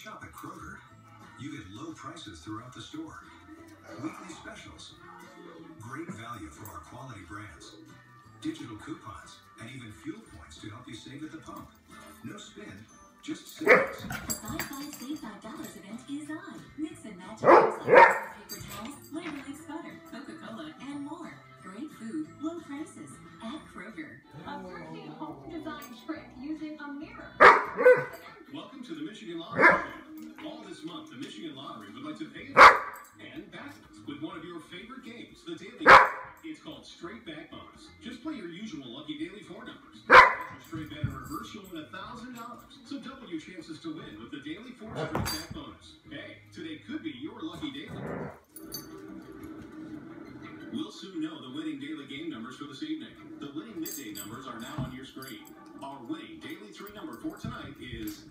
shop at Kroger, you get low prices throughout the store, weekly specials, great value for our quality brands, digital coupons, and even fuel points to help you save at the pump. No spin, just savings. The Buy 5 Save $5 event is on. Mix and match items like paper towels, Wonder Lakes butter, Coca-Cola, and more. Great food, low prices at Kroger. A thrifty home design trick using a mirror. Welcome to the Michigan Lottery. All this month, the Michigan Lottery would like to pay you and back it with one of your favorite games, the Daily. It's called Straight Back Bonus. Just play your usual lucky daily 4 numbers. Your straight bet in reverse, you'll win $1,000. So double your chances to win with the Daily 4 Straight Back Bonus. Hey, today could be your lucky daily. We'll soon know the winning daily game numbers for this evening. The winning midday numbers are now on your screen. Our winning daily 3 number for tonight is